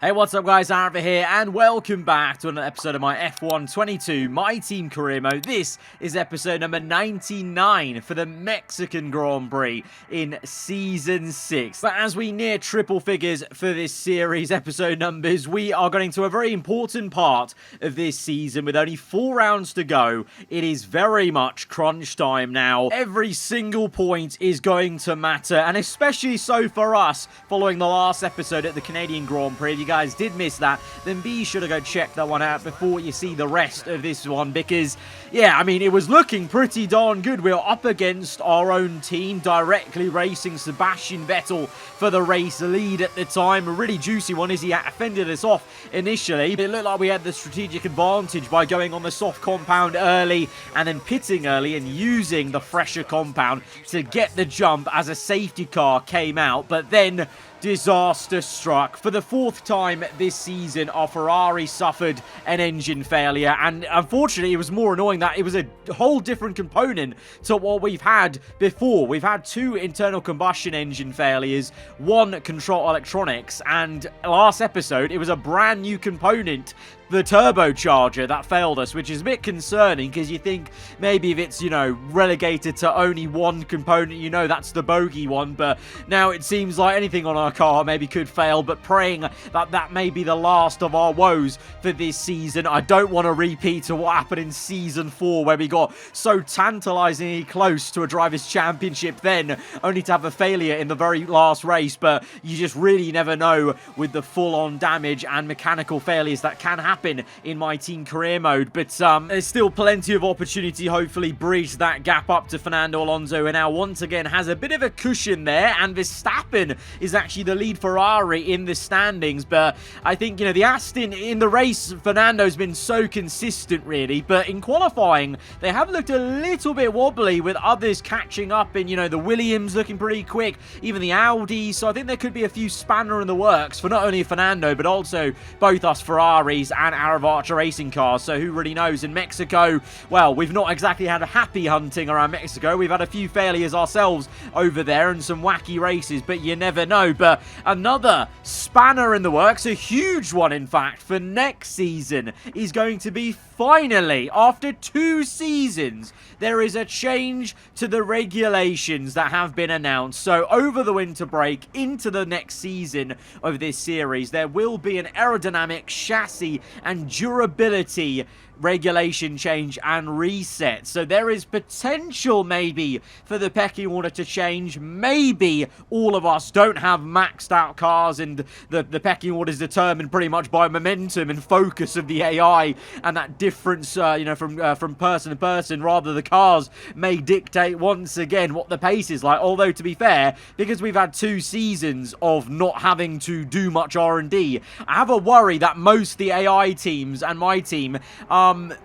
Hey, what's up guys, aarava here, and welcome back to another episode of my F1 22 My Team career mode. This is episode number 99 for the Mexican Grand Prix in Season 6. But as we near triple figures for this series episode numbers, we are getting to a very important part of this season with only 4 rounds to go. It is very much crunch time now. Every single point is going to matter, and especially so for us following the last episode at the Canadian Grand Prix. If you guys did miss that, then be sure to go check that one out before you see the rest of this one, because yeah, I mean, it was looking pretty darn good. We were up against our own team, directly racing Sebastian Vettel for the race lead at the time. A really juicy one as he fended us off initially. It looked like we had the strategic advantage by going on the soft compound early and then pitting early and using the fresher compound to get the jump as a safety car came out. But then disaster struck. For the 4th time this season, our Ferrari suffered an engine failure, and unfortunately it was more annoying that it was a whole different component to what we've had before. We've had 2 internal combustion engine failures, 1 control electronics, and last episode it was a brand new component, the turbocharger, that failed us, which is a bit concerning because you think maybe if it's, you know, relegated to only 1 component, you know, that's the bogey one. But now it seems like anything on our car maybe could fail, but praying that that may be the last of our woes for this season. I don't want to repeat to what happened in Season 4 where we got so tantalizingly close to a Drivers' Championship, then only to have a failure in the very last race. But you just really never know with the full-on damage and mechanical failures that can happen in my team career mode. But there's still plenty of opportunity. Hopefully bridge that gap up to Fernando Alonso, and now once again has a bit of a cushion there, and Verstappen is actually the lead Ferrari in the standings. But I think, you know, the Aston in the race, Fernando's been so consistent really, but in qualifying they have looked a little bit wobbly, with others catching up, and you know, the Williams looking pretty quick, even the Audi. So I think there could be a few spanner in the works for not only Fernando but also both us Ferraris and aarava racing cars. So who really knows? In Mexico, well, we've not exactly had a happy hunting around Mexico. We've had a few failures ourselves over there and some wacky races, but you never know. But another spanner in the works, a huge one in fact, for next season is going to be, finally, after 2 seasons, there is a change to the regulations that have been announced. So over the winter break into the next season of this series, there will be an aerodynamic, chassis and durability regulation change and reset. So there is potential maybe for the pecking order to change. Maybe all of us don't have maxed out cars and the pecking order is determined pretty much by momentum and focus of the AI, and that difference you know, from person to person, rather the cars may dictate once again what the pace is like. Although to be fair, because we've had 2 seasons of not having to do much R&D, I have a worry that most of the AI teams and my team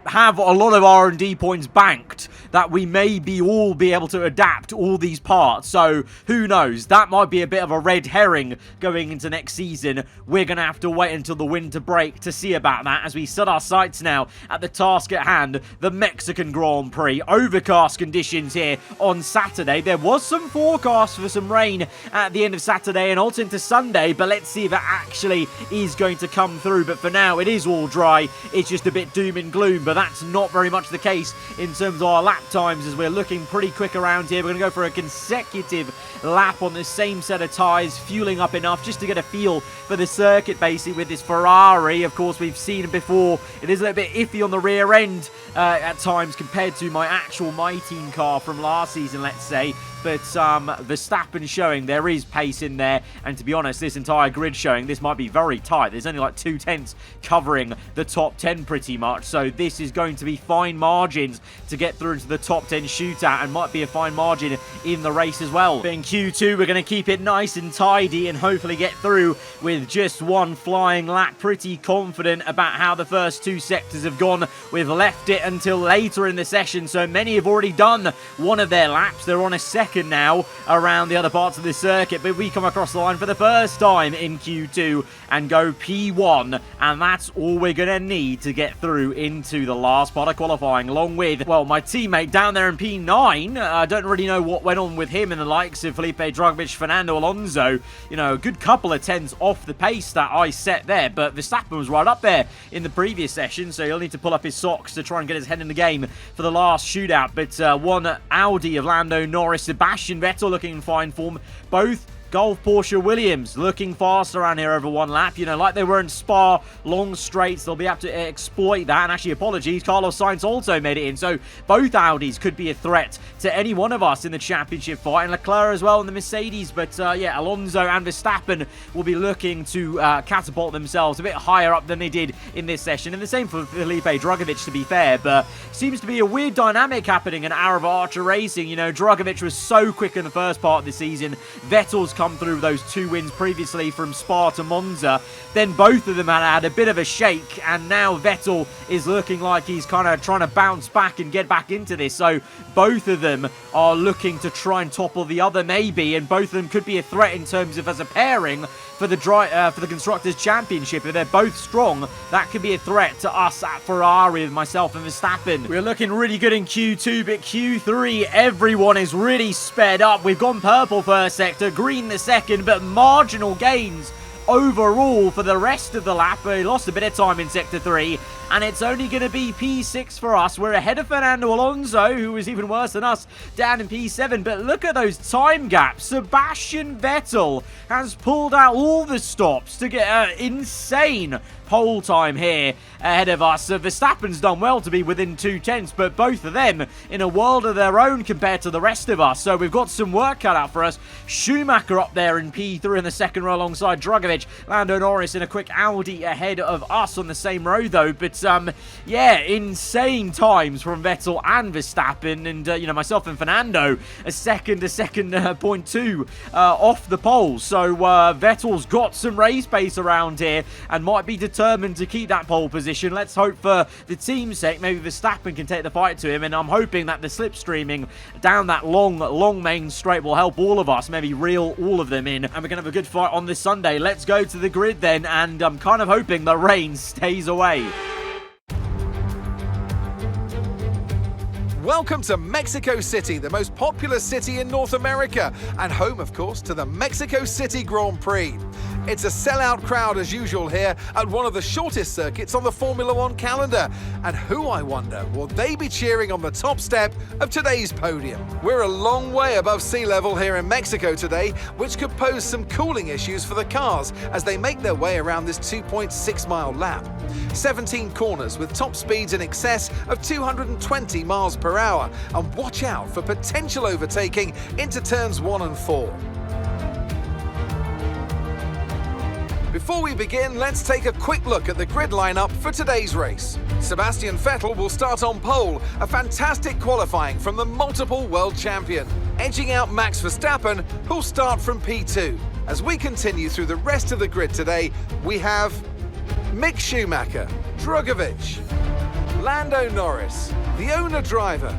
have a lot of R&D points banked, that we may all be able to adapt all these parts. So who knows, that might be a bit of a red herring going into next season. We're gonna have to wait until the winter break to see about that, as we set our sights now at the task at hand, the Mexican Grand Prix. Overcast conditions here on Saturday. There was some forecast for some rain at the end of Saturday and also into Sunday, but let's see if it actually is going to come through. But for now it is all dry. It's just a bit doom and gloom, but that's not very much the case in terms of our lap times, as we're looking pretty quick around here. We're going to go for a consecutive lap on the same set of tyres, fueling up enough just to get a feel for the circuit basically with this Ferrari. Of course, we've seen it before. It is a little bit iffy on the rear end at times compared to my actual My Team car from last season, let's say. But Verstappen showing there is pace in there, and to be honest, this entire grid showing this might be very tight. There's only like 2 tenths covering the top 10 pretty much, so this is going to be fine margins to get through into the top 10 shootout, and might be a fine margin in the race as well. But in Q2 we're going to keep it nice and tidy and hopefully get through with just 1 flying lap. Pretty confident about how the first 2 sectors have gone. We've left it until later in the session, so many have already done one of their laps. They're on a second now around the other parts of the circuit, but we come across the line for the first time in Q2 and go P1, and that's all we're going to need to get through into the last part of qualifying, along with, well, my teammate down there in P9. I don't really know what went on with him and the likes of Felipe Drugovich, Fernando Alonso. You know, a good couple of tenths off the pace that I set there, but Verstappen was right up there in the previous session, so he'll need to pull up his socks to try and get his head in the game for the last shootout. But one Audi of Lando Norris, Sebastian Vettel looking in fine form, both Golf Porsche Williams looking fast around here over one lap. You know, like they were in Spa, long straights. They'll be able to exploit that. And actually, apologies, Carlos Sainz also made it in. So both Audis could be a threat to any one of us in the championship fight. And Leclerc as well in the Mercedes. But yeah, Alonso and Verstappen will be looking to catapult themselves a bit higher up than they did in this session. And the same for Felipe Drugovich, to be fair. But seems to be a weird dynamic happening in AARava Archer Racing. You know, Drugovich was so quick in the first part of the season. Vettel's come through those 2 wins previously from Spa to Monza. Then both of them had a bit of a shake, and now Vettel is looking like he's kind of trying to bounce back and get back into this. So both of them are looking to try and topple the other maybe, and both of them could be a threat in terms of as a pairing for the Constructors' Championship. If they're both strong, that could be a threat to us at Ferrari with myself and Verstappen. We're looking really good in Q2, but Q3, everyone is really sped up. We've gone purple first sector, green the second, but marginal gains overall for the rest of the lap. We lost a bit of time in Sector 3, and it's only going to be P6 for us. We're ahead of Fernando Alonso, who was even worse than us, down in P7. But look at those time gaps. Sebastian Vettel has pulled out all the stops to get an insane pole time here ahead of us. Verstappen's done well to be within 2 tenths, but both of them in a world of their own compared to the rest of us. So we've got some work cut out for us. Schumacher up there in P3 in the second row alongside Drugovich. Lando Norris in a quick Audi ahead of us on the same row though. But yeah, insane times from Vettel and Verstappen, and you know, myself and Fernando a second 0.2 off the pole. So Vettel's got some race pace around here and might be determined to keep that pole position. Let's hope for the team's sake maybe Verstappen can take the fight to him, and I'm hoping that the slipstreaming down that long main straight will help all of us, maybe reel all of them in, and we're going to have a good fight on this Sunday. Let's go to the grid then, and I'm kind of hoping the rain stays away. Welcome to Mexico City, the most popular city in North America, and home, of course, to the Mexico City Grand Prix. It's a sellout crowd as usual here at one of the shortest circuits on the Formula One calendar. And who, I wonder, will they be cheering on the top step of today's podium? We're a long way above sea level here in Mexico today, which could pose some cooling issues for the cars as they make their way around this 2.6-mile lap. 17 corners with top speeds in excess of 220 miles per hour, and watch out for potential overtaking into turns 1 and 4. Before we begin, let's take a quick look at the grid lineup for today's race. Sebastian Vettel will start on pole, a fantastic qualifying from the multiple world champion. Edging out Max Verstappen, who'll start from P2. As we continue through the rest of the grid today, we have Mick Schumacher, Drugovich, Lando Norris, the owner driver,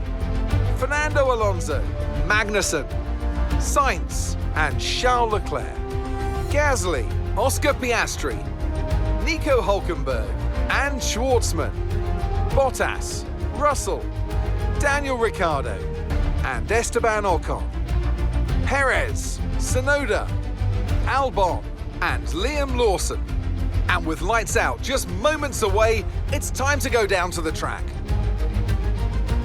Fernando Alonso, Magnussen, Sainz and Charles Leclerc, Gasly, Oscar Piastri, Nico Hülkenberg and Schwartzman, Bottas, Russell, Daniel Ricciardo and Esteban Ocon, Perez, Tsunoda, Albon and Liam Lawson. And with lights out just moments away, it's time to go down to the track.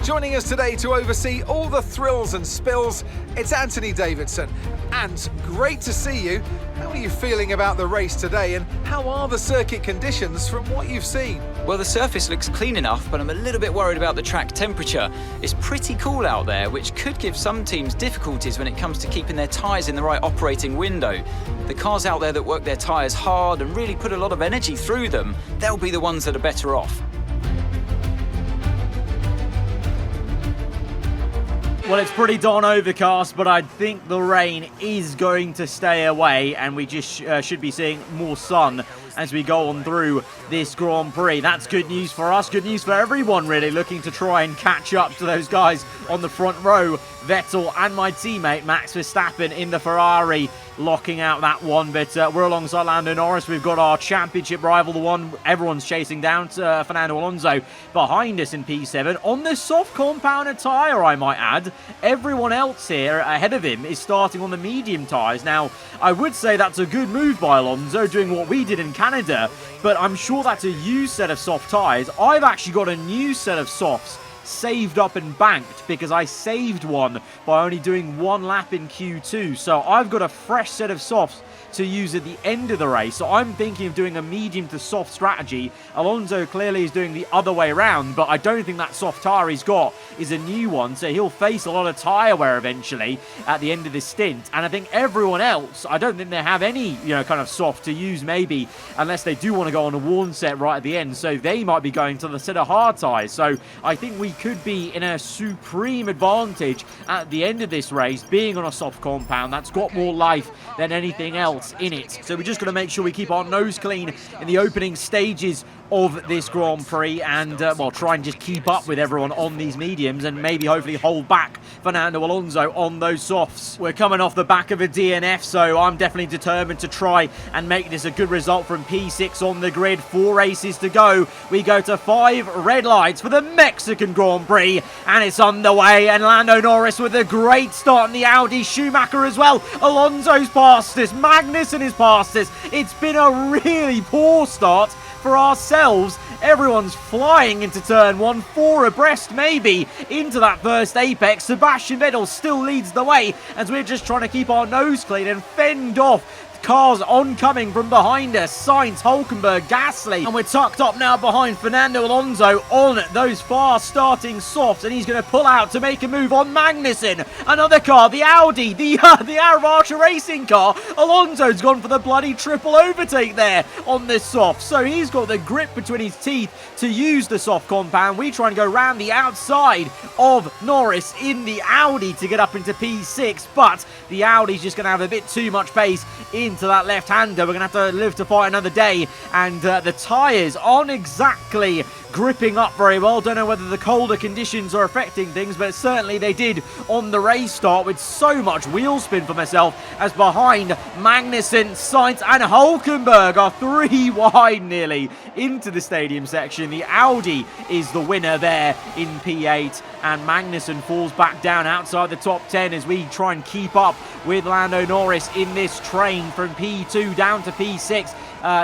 Joining us today to oversee all the thrills and spills, it's Anthony Davidson. And great to see you. How are you feeling about the race today, and how are the circuit conditions from what you've seen? Well, the surface looks clean enough, but I'm a little bit worried about the track temperature. It's pretty cool out there, which could give some teams difficulties when it comes to keeping their tyres in the right operating window. The cars out there that work their tyres hard and really put a lot of energy through them, they'll be the ones that are better off. Well, it's pretty darn overcast, but I think the rain is going to stay away, and we just should be seeing more sun as we go on through this Grand Prix. That's good news for us, good news for everyone really, looking to try and catch up to those guys on the front row. Vettel and my teammate Max Verstappen in the Ferrari locking out that one, but we're alongside Lando Norris. We've got our championship rival, the one everyone's chasing down, Fernando Alonso, behind us in P7 on the soft compound tyre, I might add. Everyone else here ahead of him is starting on the medium tyres. Now, I would say that's a good move by Alonso, doing what we did in Canada, but I'm sure that's a used set of soft tyres. I've actually got a new set of softs saved up and banked because I saved one by only doing one lap in Q2. So I've got a fresh set of softs to use at the end of the race. So I'm thinking of doing a medium to soft strategy. Alonso clearly is doing the other way around, but I don't think that soft tyre he's got is a new one. So he'll face a lot of tyre wear eventually at the end of this stint. And I think everyone else, I don't think they have any, kind of soft to use maybe, unless they do want to go on a worn set right at the end. So they might be going to the set of hard tyres. So I think we could be in a supreme advantage at the end of this race, being on a soft compound that's got more life than anything else in it. So we're just going to make sure we keep our nose clean in the opening stages of this Grand Prix and, try and just keep up with everyone on these mediums and maybe hopefully hold back Fernando Alonso on those softs. We're coming off the back of a DNF, so I'm definitely determined to try and make this a good result from P6 on the grid. 4 races to go. We go to 5 red lights for the Mexican Grand Prix, and it's underway, and Lando Norris with a great start in the Audi. Schumacher as well. Alonso's past us. Magnussen is past us. It's been a really poor start for ourselves. Everyone's flying into turn 1, 4 abreast maybe into that first apex. Sebastian Vettel still leads the way as we're just trying to keep our nose clean and fend off cars oncoming from behind us. Sainz, Hulkenberg, Gasly, and we're tucked up now behind Fernando Alonso on those fast starting softs, and he's going to pull out to make a move on Magnussen. Another car, the Audi, the AAR racing car. Alonso's gone for the bloody triple overtake there on this soft, so he's got the grip between his teeth to use the soft compound. We try and go round the outside of Norris in the Audi to get up into P6, but the Audi's just going to have a bit too much pace into that left-hander. We're going to have to live to fight another day, and the tyres aren't exactly gripping up very well. Don't know whether the colder conditions are affecting things, but certainly they did on the race start, with so much wheel spin for myself as behind Magnussen, Sainz and Hulkenberg are 3 wide nearly into the stadium section. The Audi is the winner there in P8, and Magnussen falls back down outside the top 10 as we try and keep up with Lando Norris in this train from P2 down to P6.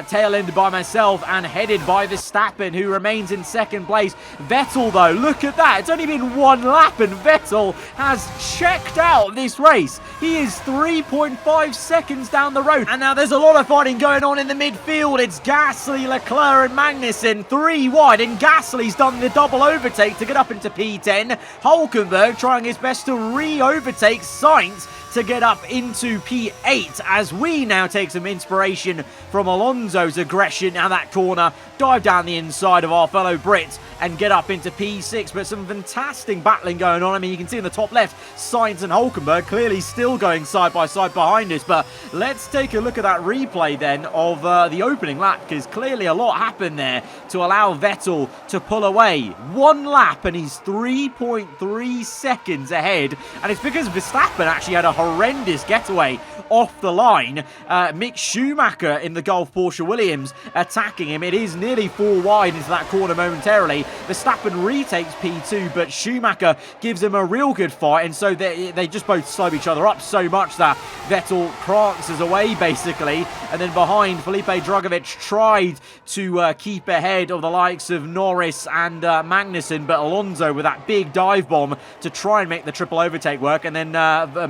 Tail-ended by myself and headed by Verstappen, who remains in second place. Vettel, though, look at that. It's only been 1 lap and Vettel has checked out this race. He is 3.5 seconds down the road. And now there's a lot of fighting going on in the midfield. It's Gasly, Leclerc and Magnussen 3 wide, and Gasly's done the double overtake to get up into P10. Hulkenberg trying his best to re-overtake Sainz to get up into P8 as we now take some inspiration from Alonso's aggression at that corner, dive down the inside of our fellow Brits and get up into P6. But some fantastic battling going on. I mean, you can see in the top left, Sainz and Hulkenberg clearly still going side by side behind us. But let's take a look at that replay then of the opening lap, because clearly a lot happened there to allow Vettel to pull away. 1 lap and he's 3.3 seconds ahead, and it's because Verstappen actually had a horrendous getaway off the line. Mick Schumacher in the Gulf Porsche Williams attacking him. It is nearly 4 wide into that corner momentarily. Verstappen retakes P2, but Schumacher gives him a real good fight, and so they just both slow each other up so much that Vettel prances away basically. And then behind, Felipe Drugovich tried to keep ahead of the likes of Norris and Magnussen, but Alonso with that big dive bomb to try and make the triple overtake work. And then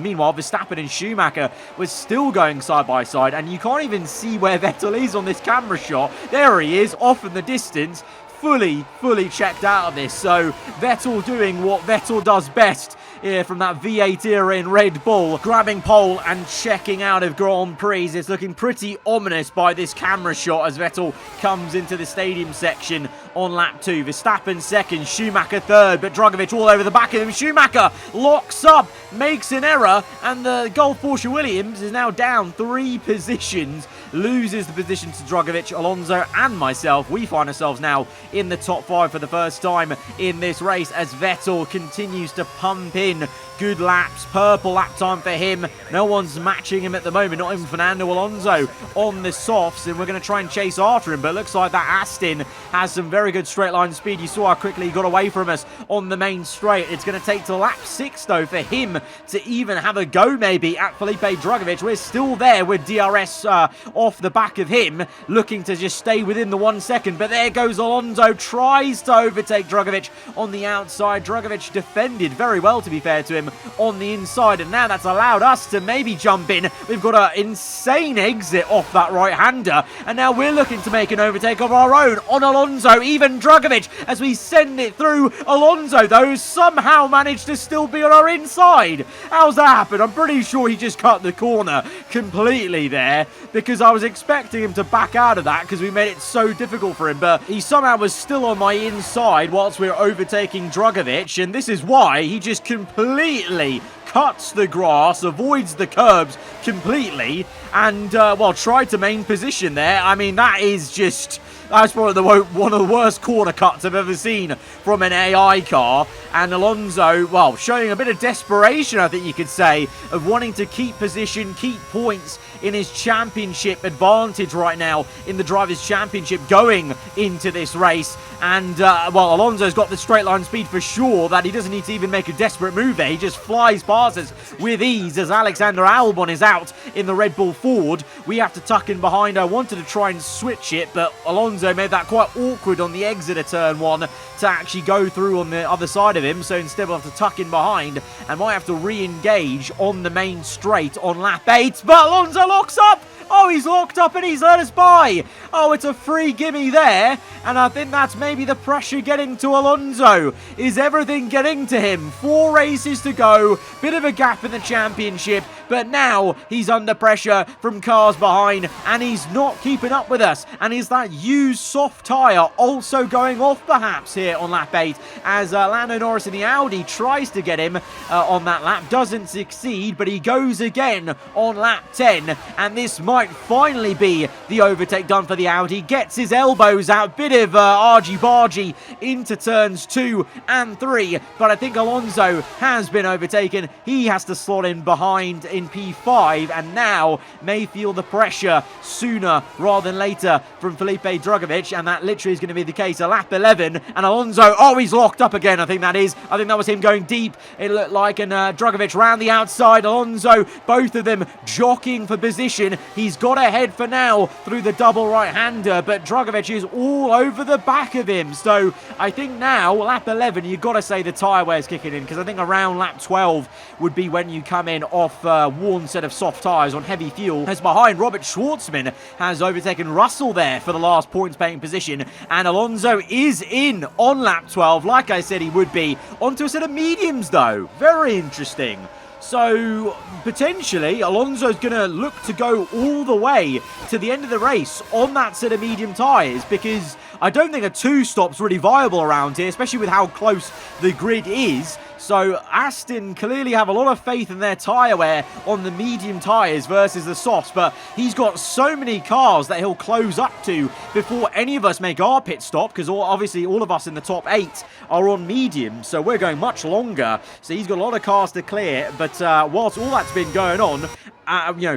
meanwhile, Verstappen and Schumacher was still going side by side, and you can't even see where Vettel is on this camera shot. There he is, off in the distance, fully checked out of this. So Vettel doing what Vettel does best here from that V8 era in Red Bull, grabbing pole and checking out of Grand Prix. It's looking pretty ominous by this camera shot as Vettel comes into the stadium section on lap 2. Verstappen second, Schumacher third, but Drugovich all over the back of him. Schumacher locks up, makes an error, and the Gulf Porsche Williams is now down 3 positions loses the position to Drugovich, Alonso and myself. We find ourselves now in the top 5 for the first time in this race as Vettel continues to pump in good laps. Purple lap time for him. No one's matching him at the moment, not even Fernando Alonso on the softs, and we're going to try and chase after him, but it looks like that Aston has some very good straight line speed. You saw how quickly he got away from us on the main straight. It's going to take to lap 6 though for him to even have a go maybe at Felipe Drugovich. We're still there with DRS off the back of him, looking to just stay within the 1 second, but there goes Alonso, tries to overtake Drugovich on the outside. Drugovich defended very well, to be fair to him, on the inside, and now that's allowed us to maybe jump in. We've got an insane exit off that right-hander, and now we're looking to make an overtake of our own on Alonso, even Drugovich, as we send it through. Alonso, though, somehow managed to still be on our inside. How's that happen? I'm pretty sure he just cut the corner completely there, because I was expecting him to back out of that because we made it so difficult for him, but he somehow was still on my inside whilst we were overtaking Drugovich, and this is why he just completely cuts the grass, avoids the curbs completely, and, well, tried to main position there. I mean, that's probably one of the worst corner cuts I've ever seen from an AI car. And Alonso, well, showing a bit of desperation, I think you could say, of wanting to keep position, keep points in his championship advantage right now in the Drivers' Championship going into this race. And, well, Alonso's got the straight line speed for sure that he doesn't need to even make a desperate move there. He just flies past us with ease as Alexander Albon is out in the Red Bull Ford. We have to tuck in behind. I wanted to try and switch it, but Alonso made that quite awkward on the exit of turn 1 to actually go through on the other side of him. So instead we'll have to tuck in behind and might have to re-engage on the main straight on lap 8. But Alonso locks up! Oh, he's locked up and he's let us by. Oh, it's a free gimme there. And I think that's maybe the pressure getting to Alonso. Is everything getting to him? 4 races to go. Bit of a gap in the championship. But now he's under pressure from cars behind. And he's not keeping up with us. And is that used soft tyre also going off perhaps here on lap 8? As Lando Norris in the Audi tries to get him on that lap. Doesn't succeed. But he goes again on lap 10. And this might finally be the overtake done for the Audi. Gets his elbows out. Bit of argy-bargy into turns 2 and 3. But I think Alonso has been overtaken. He has to slot in behind in P5 and now may feel the pressure sooner rather than later from Felipe Drugovich, and that literally is going to be the case. A lap 11 and Alonso, oh, he's locked up again. I think that was him going deep, it looked like, and Drugovich round the outside. Alonso, both of them jockeying for position. He's got ahead for now through the double right-hander, but Drugovich is all over the back of him. So I think now, lap 11, you've got to say the tyre wear's kicking in, because I think around lap 12 would be when you come in off worn set of soft tyres on heavy fuel. As behind, Robert Schwartzman has overtaken Russell there for the last points-paying position, and Alonso is in on lap 12, like I said he would be, onto a set of mediums though. Very interesting. So, potentially, Alonso's going to look to go all the way to the end of the race on that set of medium tyres, because I don't think a 2-stop's really viable around here, especially with how close the grid is. So Aston clearly have a lot of faith in their tyre wear on the medium tyres versus the softs, but he's got so many cars that he'll close up to before any of us make our pit stop, because obviously all of us in the top 8 are on medium, so we're going much longer. So he's got a lot of cars to clear, but whilst all that's been going on,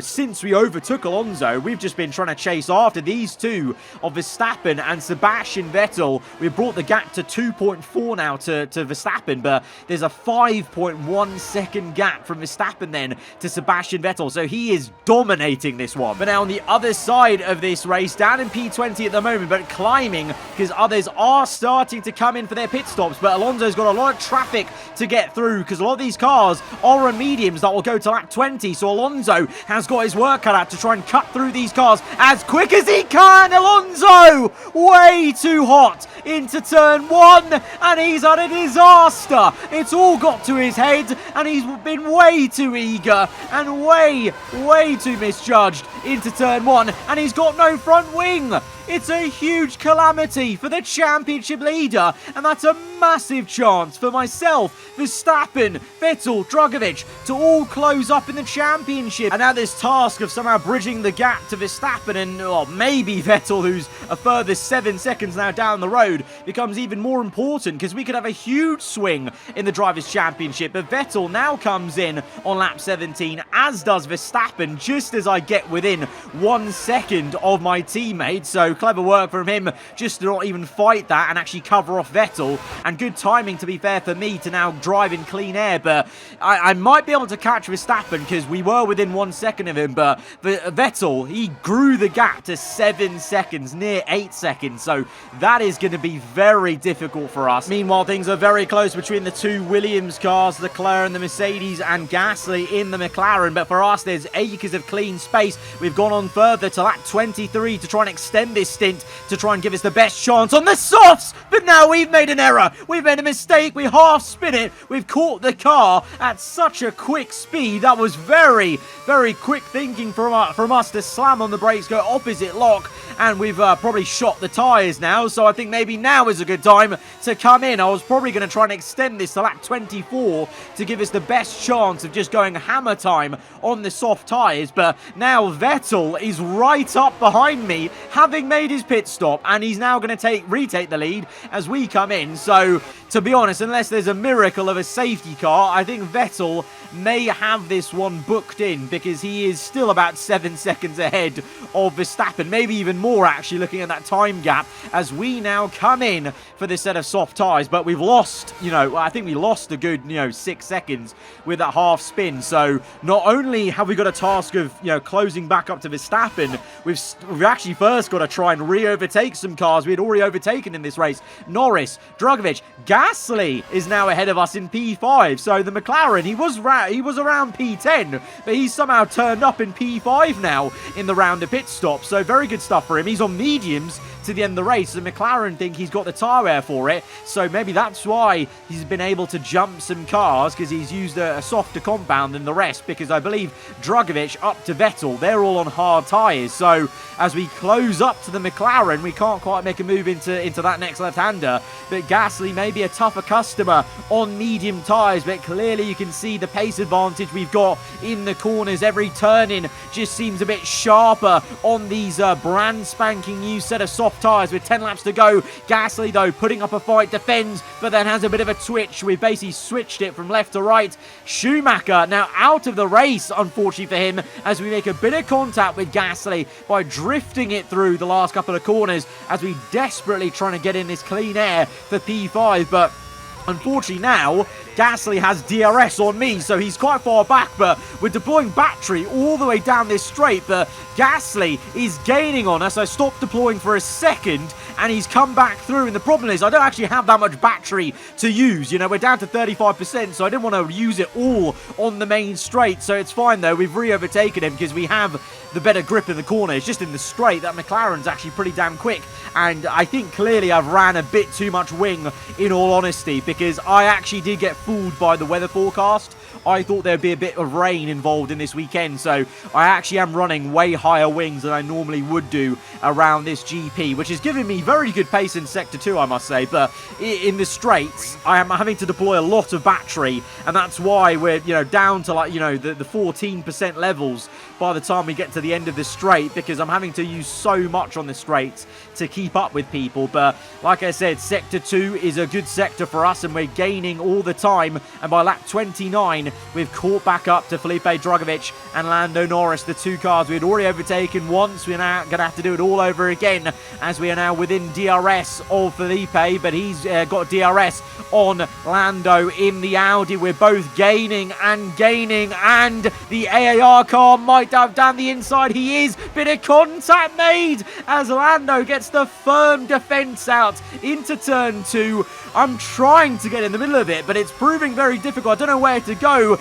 since we overtook Alonso, we've just been trying to chase after these two of Verstappen and Sebastian Vettel. We've brought the gap to 2.4 now to Verstappen, but there's a 5.1 second gap from Verstappen then to Sebastian Vettel, so he is dominating this one. But now on the other side of this race, down in P20 at the moment, but climbing, because others are starting to come in for their pit stops, but Alonso's got a lot of traffic to get through, because a lot of these cars are on mediums that will go to lap 20, so Alonso has got his work cut out to try and cut through these cars as quick as he can. Alonso, way too hot into turn 1, and he's had a disaster. It's all got to his head, and he's been way too eager and way too misjudged into turn 1, and he's got no front wing. It's a huge calamity for the championship leader, and that's a massive chance for myself, Verstappen, Vettel, Drugovich to all close up in the championship. And now this task of somehow bridging the gap to Verstappen and maybe Vettel, who's a further 7 seconds now down the road, becomes even more important because we could have a huge swing in the Drivers' Championship. But Vettel now comes in on lap 17, as does Verstappen, just as I get within 1 second of my teammate. So clever work from him just to not even fight that and actually cover off Vettel. And good timing, to be fair, for me to now drive in clean air. But I might be able to catch Verstappen because we were within 1 second of him. But Vettel, he grew the gap to 7 seconds, near 8 seconds. So that is going to be very difficult for us. Meanwhile, things are very close between the two Williams cars, the Leclerc and the Mercedes, and Gasly in the McLaren. But for us, there's acres of clean space. We've gone on further to lap 23 to try and extend this stint to try and give us the best chance on the softs. But now we've made an error. We've made a mistake. We half spin it. We've caught the car at such a quick speed. That was very, very quick thinking from us to slam on the brakes, go opposite lock, and we've probably shot the tyres now. So I think maybe now is a good time to come in. I was probably going to try and extend this to lap 24 to give us the best chance of just going hammer time on the soft tyres. But now Vettel is right up behind me, having made his pit stop, and he's now going to retake the lead as we come in. So to be honest, unless there's a miracle of a safety car, I think Vettel may have this one booked in because he is still about 7 seconds ahead of Verstappen, maybe even more actually, looking at that time gap as we now come in for this set of soft tyres. But we've lost, I think we lost a good, 6 seconds with that half spin. So not only have we got a task of, closing back up to Verstappen, we've actually first got to try and re-overtake some cars we had already overtaken in this race. Norris, Drugovich, Gasly is now ahead of us in P5. So the McLaren, he was around P10, but he's somehow turned up in P5 now in the round of pit stop. So very good stuff for him. He's on mediums to the end of the race. The McLaren think he's got the tyre air for it, so maybe that's why he's been able to jump some cars, because he's used a softer compound than the rest, because I believe Drugovich up to Vettel, they're all on hard tyres. So as we close up to the McLaren, we can't quite make a move into that next left-hander, but Gasly may be a tougher customer on medium tyres, but clearly you can see the pace advantage we've got in the corners. Every turn in just seems a bit sharper on these brand spanking new set of soft tyres with 10 laps to go. Gasly, though, putting up a fight, defends, but then has a bit of a twitch. We've basically switched it from left to right. Schumacher now out of the race, unfortunately for him, as we make a bit of contact with Gasly by drifting it through the last couple of corners as we desperately trying to get in this clean air for P5. But unfortunately now, Gasly has DRS on me, so he's quite far back, but we're deploying battery all the way down this straight, but Gasly is gaining on us. I stopped deploying for a second, and he's come back through, and the problem is I don't actually have that much battery to use. We're down to 35%, so I didn't want to use it all on the main straight, so it's fine, though. We've re-overtaken him because we have the better grip in the corner. It's just in the straight that McLaren's actually pretty damn quick, and I think clearly I've ran a bit too much wing, in all honesty, because I actually did get fooled by the weather forecast. I thought there'd be a bit of rain involved in this weekend, so I actually am running way higher wings than I normally would do around this GP, which is giving me very good pace in Sector 2, I must say, but in the straights, I am having to deploy a lot of battery, and that's why we're, down to the 14% levels by the time we get to the end of the straight, because I'm having to use so much on the straights to keep up with people. But like I said, Sector 2 is a good sector for us, and we're gaining all the time, and by lap 29, we've caught back up to Felipe Drugovich and Lando Norris, the two cars we had already overtaken once. We're now going to have to do it all over again, as we are now within DRS of Felipe, but he's got DRS on Lando in the Audi. We're both gaining, and the AAR car might dive down the inside. He is. Bit of contact made as Lando gets the firm defense out into turn 2. I'm trying to get in the middle of it, but it's proving very difficult. I don't know where to go.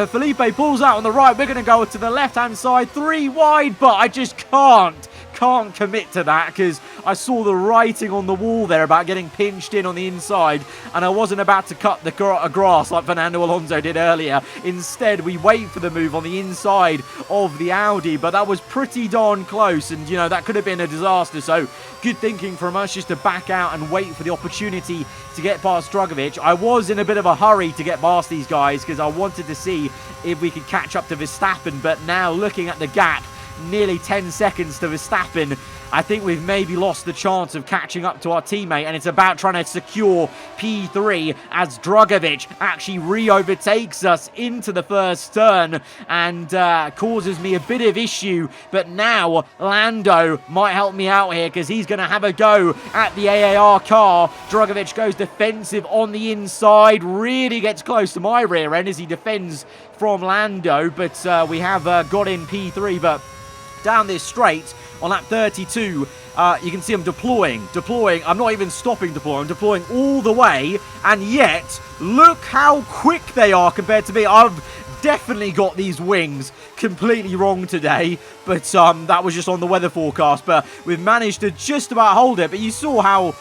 Felipe pulls out on the right. We're going to go to the left-hand side, 3 wide, but I just can't can't commit to that because I saw the writing on the wall there about getting pinched in on the inside, and I wasn't about to cut the grass like Fernando Alonso did earlier. Instead, we wait for the move on the inside of the Audi, but that was pretty darn close, and you know, that could have been a disaster. So good thinking from us just to back out and wait for the opportunity to get past Drugovich. I was in a bit of a hurry to get past these guys because I wanted to see if we could catch up to Verstappen, but now looking at the gap, nearly 10 seconds to Verstappen, I think we've maybe lost the chance of catching up to our teammate, and it's about trying to secure P3 as Drugovich actually re-overtakes us into the first turn and causes me a bit of issue. But now Lando might help me out here because he's going to have a go at the AAR car. Drugovich goes defensive on the inside, really gets close to my rear end as he defends from Lando, but we have got in P3, but down this straight on lap 32, you can see I'm deploying. I'm not even stopping deploying. I'm deploying all the way, and yet, look how quick they are compared to me. I've definitely got these wings completely wrong today, but that was just on the weather forecast, but we've managed to just about hold it. But you saw how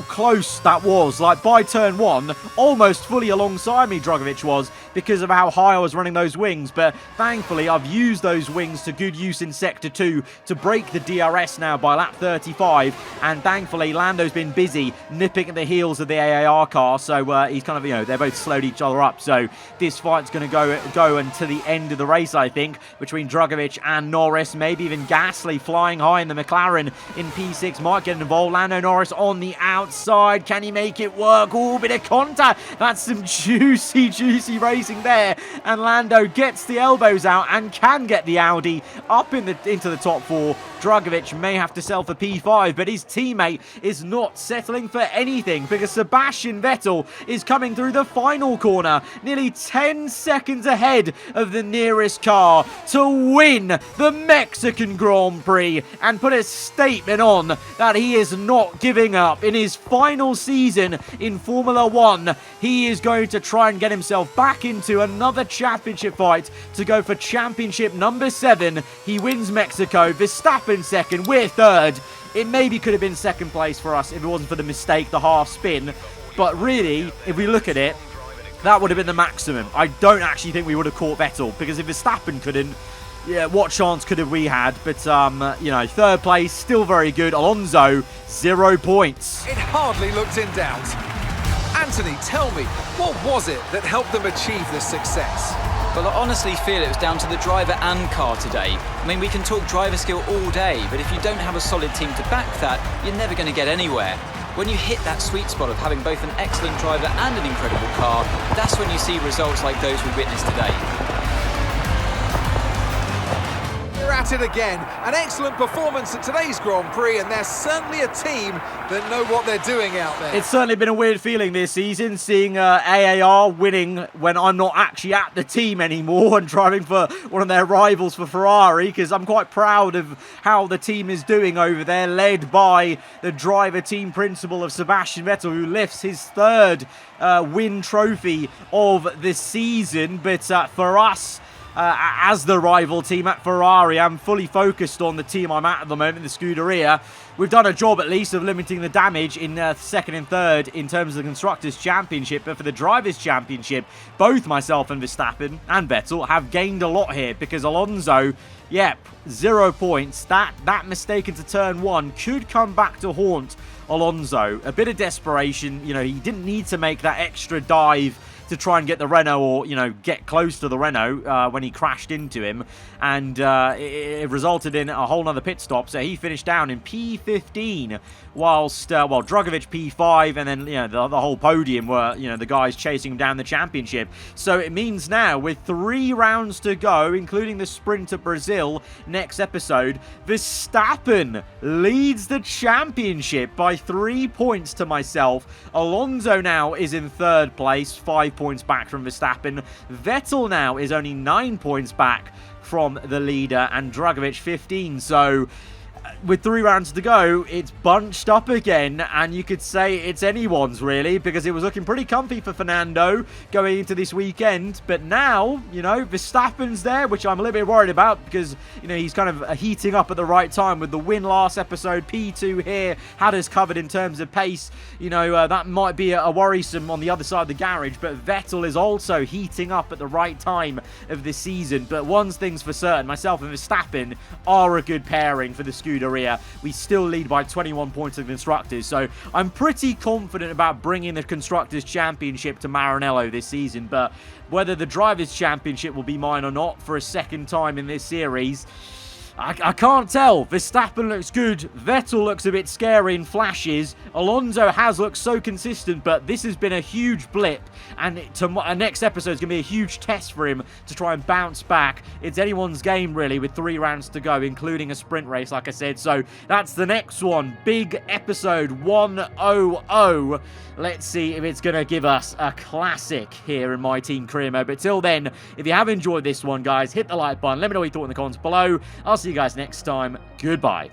close that was. Like, by turn 1, almost fully alongside me Drugovich was, because of how high I was running those wings. But thankfully I've used those wings to good use in sector 2 to break the DRS now by lap 35, and thankfully Lando's been busy nipping at the heels of the AAR car, so he's kind of, you know, they're both slowed each other up. So this fight's going to go until the end of the race, I think, between Drugovich and Norris. Maybe even Gasly flying high in the McLaren in P6 might get involved. Lando Norris on the outside. Can he make it work? Oh, bit of contact. That's some juicy racing there. And Lando gets the elbows out and can get the Audi up into the top 4. Drugovich may have to sell for P5, but his teammate is not settling for anything because Sebastian Vettel is coming through the final corner, nearly 10 seconds ahead of the nearest car to win the Mexican Grand Prix and put a statement on that he is not giving up. In his final season in Formula 1, he is going to try and get himself back into another championship fight to go for championship number 7. He wins Mexico. Verstappen second, we're third. It maybe could have been second place for us if it wasn't for the mistake, the half spin. But really, if we look at it, that would have been the maximum. I don't actually think we would have caught Vettel, because if Verstappen couldn't, yeah, what chance could have we had? But, you know, third place, still very good. Alonso, 0 points. It hardly looked in doubt. Anthony, tell me, what was it that helped them achieve this success? Well, I honestly feel it was down to the driver and car today. I mean, we can talk driver skill all day, but if you don't have a solid team to back that, you're never going to get anywhere. When you hit that sweet spot of having both an excellent driver and an incredible car, that's when you see results like those we witnessed today. We're at it again. An excellent performance at today's Grand Prix, and there's certainly a team that know what they're doing out there. It's certainly been a weird feeling this season, seeing AAR winning when I'm not actually at the team anymore and driving for one of their rivals for Ferrari, because I'm quite proud of how the team is doing over there, led by the driver team principal of Sebastian Vettel, who lifts his third win trophy of the season. But for us, as the rival team at Ferrari, I'm fully focused on the team I'm at the moment, the Scuderia. We've done a job at least of limiting the damage in second and third in terms of the Constructors' Championship, but for the Drivers' Championship, both myself and Verstappen and Vettel have gained a lot here, because Alonso, yep, 0 points. That mistake into turn 1 could come back to haunt Alonso. A bit of desperation, you know, he didn't need to make that extra dive to try and get the Renault, or, you know, get close to the Renault when he crashed into him. And it resulted in a whole nother pit stop. So he finished down in P15, whilst, well, Drugovich P5, and then, you know, the whole podium were, you know, the guys chasing him down the championship. So it means now, with 3 rounds to go, including the sprint at Brazil next episode, Verstappen leads the championship by 3 points to myself. Alonso now is in third place, 5 points back from Verstappen. Vettel now is only 9 points back from the leader, and Drugovich 15. So with 3 rounds to go, it's bunched up again, and you could say it's anyone's, really, because it was looking pretty comfy for Fernando going into this weekend. But now, you know, Verstappen's there, which I'm a little bit worried about because, you know, he's kind of heating up at the right time with the win last episode. P2 here had us covered in terms of pace. You know, that might be a worrisome on the other side of the garage, but Vettel is also heating up at the right time of this season. But one thing's for certain, myself and Verstappen are a good pairing for the Scuderia. We still lead by 21 points of Constructors, so I'm pretty confident about bringing the Constructors' Championship to Maranello this season, but whether the Drivers' Championship will be mine or not for a second time in this series, I can't tell. Verstappen looks good. Vettel looks a bit scary in flashes. Alonso has looked so consistent, but this has been a huge blip. And next episode is going to be a huge test for him to try and bounce back. It's anyone's game, really, with 3 rounds to go, including a sprint race, like I said. So that's the next one. Big episode 100. Let's see if it's going to give us a classic here in my team career mode. But till then, if you have enjoyed this one, guys, hit the like button. Let me know what you thought in the comments below. I'll see you guys next time. Goodbye.